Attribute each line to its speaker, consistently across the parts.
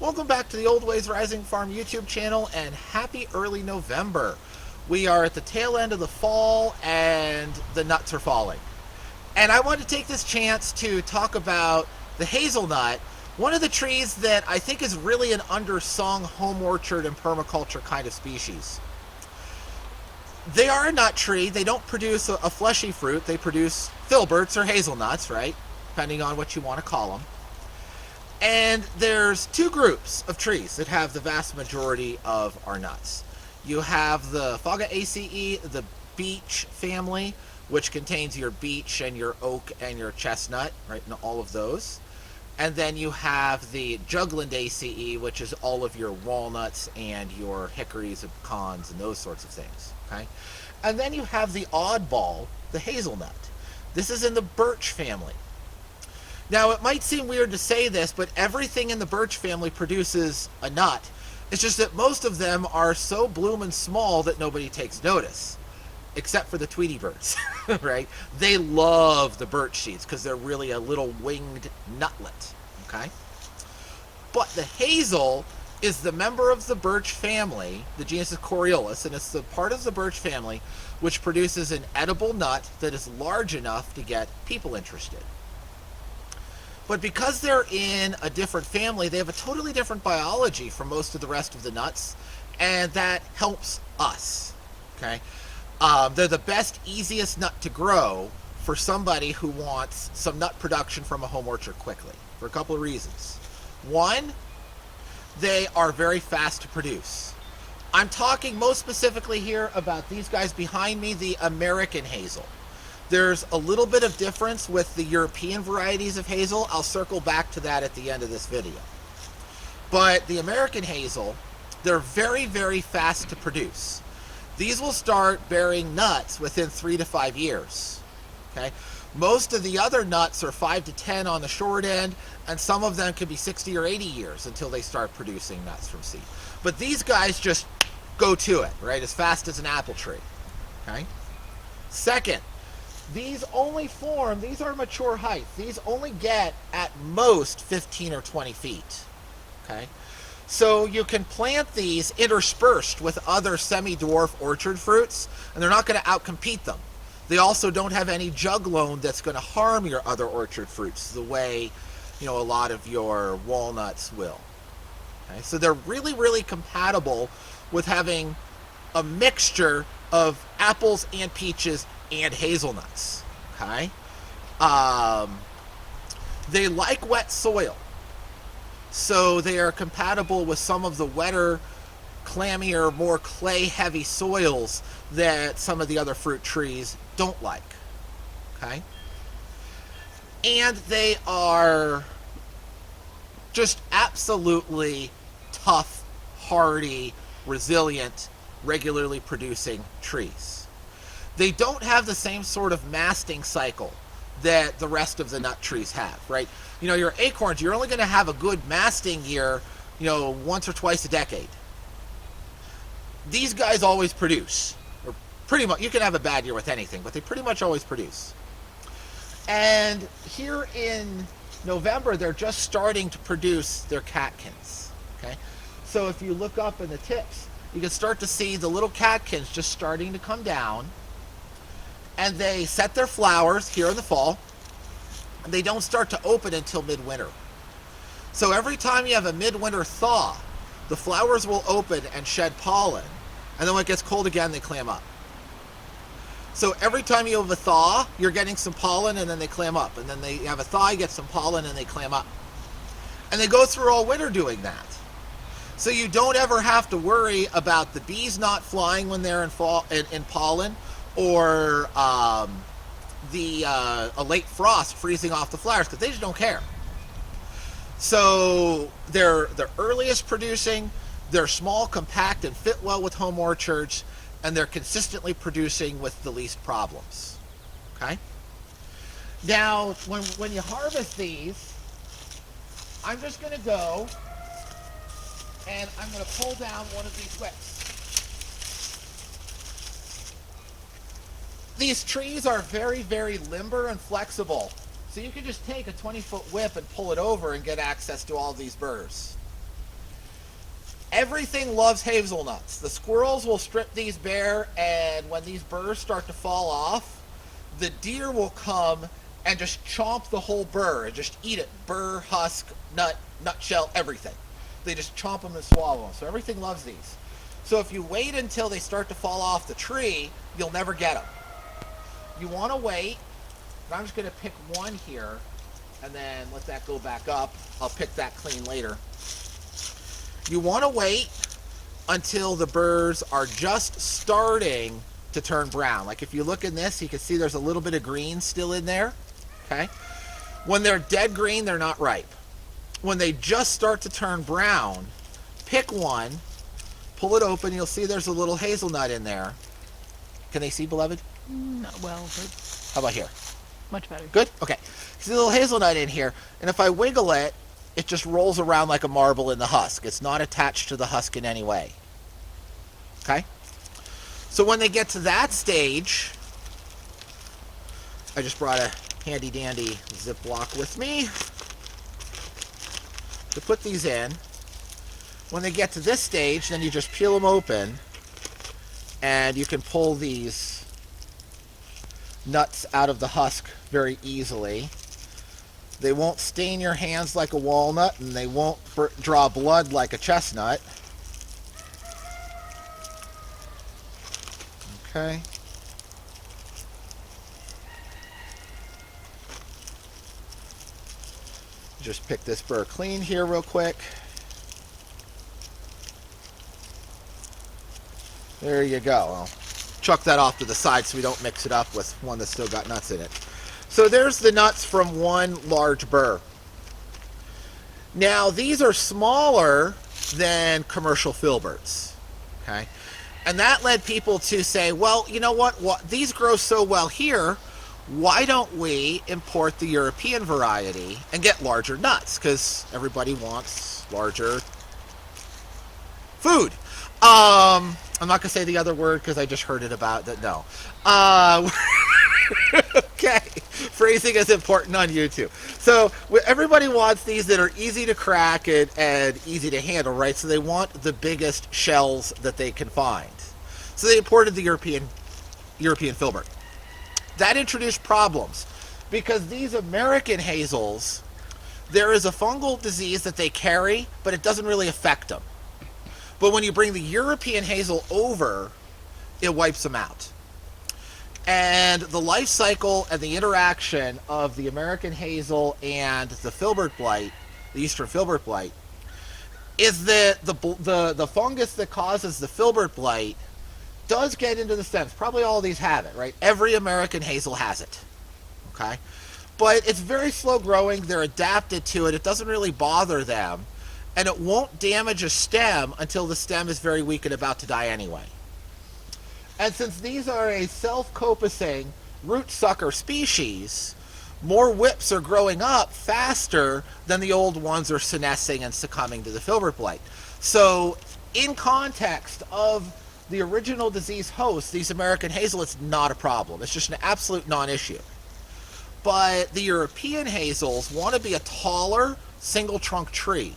Speaker 1: Welcome back to the Old Ways Rising Farm YouTube channel, and happy early November. We are at the tail end of the fall and the nuts are falling. And I want to take this chance to talk about the hazelnut, one of the trees that I think is really an undersung home orchard and permaculture kind of species. They are a nut tree. They don't produce a fleshy fruit. They produce filberts or hazelnuts, right? Depending on what you want to call them. And there's two groups of trees that have the vast majority of our nuts. You have the Fagaceae, the beech family, which contains your beech and your oak and your chestnut, right, and all of those. And then you have the Juglandaceae, which is all of your walnuts and your hickories and pecans and those sorts of things, okay? And then you have the oddball, the hazelnut. This is in the birch family. Now, it might seem weird to say this, but everything in the birch family produces a nut. It's just that most of them are so bloom and small that nobody takes notice, except for the Tweety birds, right? They love the birch seeds because they're really a little winged nutlet, okay? But the hazel is the member of the birch family, the genus is Coriolis, and it's the part of the birch family which produces an edible nut that is large enough to get people interested. But because they're in a different family, they have a totally different biology from most of the rest of the nuts, and that helps us, okay? They're the best, easiest nut to grow for somebody who wants some nut production from a home orchard quickly, for a couple of reasons. One, they are very fast to produce. I'm talking most specifically here about these guys behind me, the American hazel. There's a little bit of difference with the European varieties of hazel. I'll circle back to that at the end of this video. But the American hazel, they're very, very fast to produce. These will start bearing nuts within 3 to 5 years. Okay? Most of the other nuts are 5 to 10 on the short end, and some of them can be 60 or 80 years until they start producing nuts from seed. But these guys just go to it, right? As fast as an apple tree. Okay? Second, these only form, these are mature heights. These only get at most 15 or 20 feet, okay? So you can plant these interspersed with other semi-dwarf orchard fruits, and they're not gonna outcompete them. They also don't have any jug loan that's gonna harm your other orchard fruits the way, a lot of your walnuts will, okay? So they're really, really compatible with having a mixture of apples and peaches and hazelnuts, okay? They like wet soil, so they are compatible with some of the wetter, clammier, more clay-heavy soils that some of the other fruit trees don't like, okay? And they are just absolutely tough, hardy, resilient, regularly producing trees. They don't have the same sort of masting cycle that the rest of the nut trees have, right? Your acorns, you're only going to have a good masting year, once or twice a decade. These guys always produce, or pretty much. You can have a bad year with anything, but they pretty much always produce. And here in November, they're just starting to produce their catkins, okay? So if you look up in the tips, you can start to see the little catkins just starting to come down. And they set their flowers here in the fall, and they don't start to open until midwinter. So every time you have a midwinter thaw, the flowers will open and shed pollen, and then when it gets cold again, they clam up. So every time you have a thaw, you're getting some pollen, and then they clam up. And then they have a thaw, you get some pollen, and they clam up. And they go through all winter doing that. So you don't ever have to worry about the bees not flying when they're in pollen, or a late frost freezing off the flowers, because they just don't care. So they're the earliest producing, they're small, compact, and fit well with home orchards, and they're consistently producing with the least problems, okay? Now, when you harvest these, I'm just going to go and I'm going to pull down one of these whips. These trees are very, very limber and flexible. So you can just take a 20-foot whip and pull it over and get access to all these burrs. Everything loves hazelnuts. The squirrels will strip these bare, and when these burrs start to fall off, the deer will come and just chomp the whole burr and just eat it. Burr, husk, nut, nutshell, everything. They just chomp them and swallow them. So everything loves these. So if you wait until they start to fall off the tree, you'll never get them. You want to wait. And I'm just going to pick one here and then let that go back up. I'll pick that clean later. You want to wait until the burrs are just starting to turn brown. Like if you look in this, you can see there's a little bit of green still in there. Okay? When they're dead green, they're not ripe. When they just start to turn brown, pick one, pull it open, you'll see there's a little hazelnut in there. Can they see, beloved?
Speaker 2: Not well, but
Speaker 1: How about here?
Speaker 2: much better.
Speaker 1: Good? Okay. See the little hazelnut in here, and if I wiggle it, it just rolls around like a marble in the husk. It's not attached to the husk in any way. Okay? So when they get to that stage, I just brought a handy dandy Ziploc with me to put these in. When they get to this stage, then you just peel them open and you can pull these nuts out of the husk very easily. They won't stain your hands like a walnut, and they won't draw blood like a chestnut. Okay. Just pick this burr clean here real quick. There you go. I'll chuck that off to the side so we don't mix it up with one that's still got nuts in it. So there's the nuts from one large burr. Now these are smaller than commercial filberts. Okay? And that led people to say, well, you know what? These grow so well here, why don't we import the European variety and get larger nuts? Because everybody wants larger food. I'm not going to say the other word because I just heard it about that. No. Okay. Phrasing is important on YouTube. So everybody wants these that are easy to crack and easy to handle, right? So they want the biggest shells that they can find. So they imported the European filbert. That introduced problems because these American hazels, there is a fungal disease that they carry, but it doesn't really affect them. But when you bring the European hazel over, it wipes them out. And the life cycle and the interaction of the American hazel and the filbert blight, the eastern filbert blight, is that the fungus that causes the filbert blight does get into the stems. Probably all of these have it, right? Every American hazel has it. Okay? But it's very slow growing. They're adapted to it. It doesn't really bother them. And it won't damage a stem until the stem is very weak and about to die anyway. And since these are a self-copicing root sucker species, more whips are growing up faster than the old ones are senescing and succumbing to the filbert blight. So in context of the original disease host, these American hazel, it's not a problem. It's just an absolute non-issue. But the European hazels want to be a taller single trunk tree.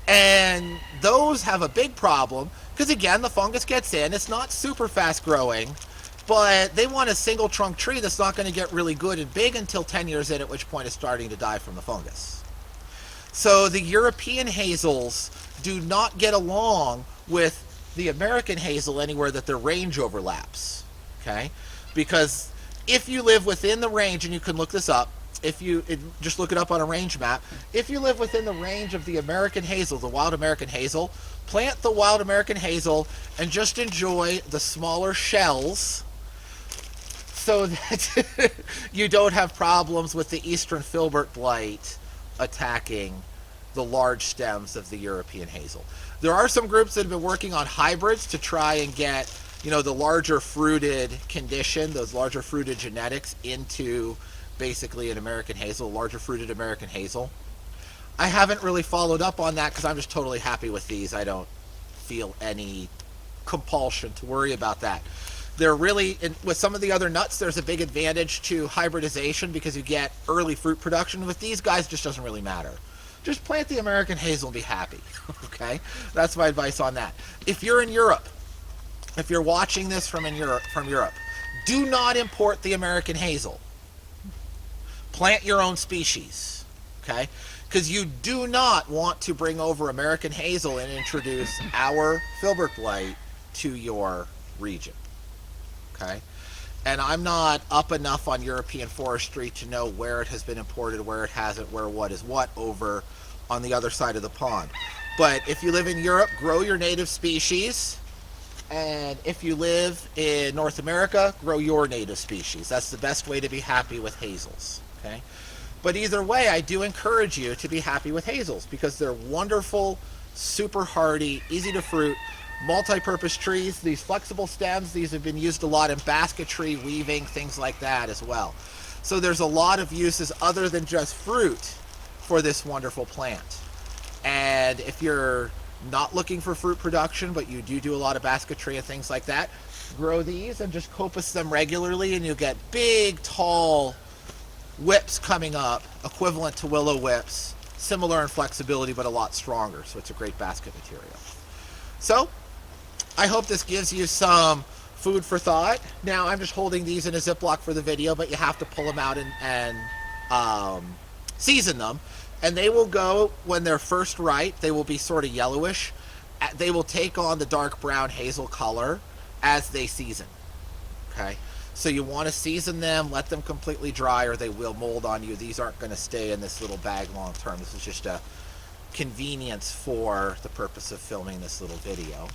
Speaker 1: And those have a big problem because, again, the fungus gets in. It's not super fast growing, but they want a single trunk tree that's not going to get really good and big until 10 years in, at which point it's starting to die from the fungus. So the European hazels do not get along with the American hazel anywhere that their range overlaps. Okay? Because if you live within the range, and you can look this up, just look it up on a range map. If you live within the range of the American hazel, the wild American hazel, plant the wild American hazel and just enjoy the smaller shells so that you don't have problems with the eastern filbert blight attacking the large stems of the European hazel. There are some groups that have been working on hybrids to try and get, the larger fruited condition, those larger fruited genetics into basically an American hazel, larger fruited American hazel. I haven't really followed up on that because I'm just totally happy with these. I don't feel any compulsion to worry about that. They're really, with some of the other nuts, there's a big advantage to hybridization because you get early fruit production. With these guys, it just doesn't really matter. just plant the American hazel and be happy. Okay, that's my advice on that. If you're in Europe, if you're watching this from Europe, do not import the American hazel. Plant your own species, okay? Because you do not want to bring over American hazel and introduce our filbert blight to your region, okay? And I'm not up enough on European forestry to know where it has been imported, where it hasn't, where what is what over on the other side of the pond. But if you live in Europe, grow your native species. And if you live in North America, grow your native species. That's the best way to be happy with hazels, okay? But either way, I do encourage you to be happy with hazels because they're wonderful, super hardy, easy to fruit, multi-purpose trees. These flexible stems, these have been used a lot in basketry, weaving, things like that as well. So there's a lot of uses other than just fruit for this wonderful plant. And if you're not looking for fruit production, but you do a lot of basketry and things like that, grow these and just coppice them regularly, and you'll get big, tall whips coming up, equivalent to willow whips, similar in flexibility, but a lot stronger. So it's a great basket material. So I hope this gives you some food for thought. Now I'm just holding these in a Ziploc for the video, but you have to pull them out and season them. And they will go, when they're first ripe, they will be sort of yellowish. They will take on the dark brown hazel color as they season, okay? So you want to season them, let them completely dry, or they will mold on you. These aren't going to stay in this little bag long term. This is just a convenience for the purpose of filming this little video.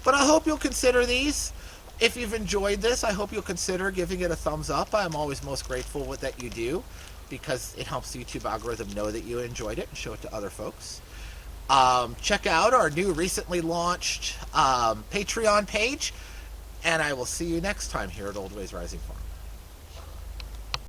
Speaker 1: But I hope you'll consider these. If you've enjoyed this, I hope you'll consider giving it a thumbs up. I'm always most grateful that you do, because it helps the YouTube algorithm know that you enjoyed it and show it to other folks. Check out our new recently launched Patreon page, and I will see you next time here at Old Ways Rising Farm.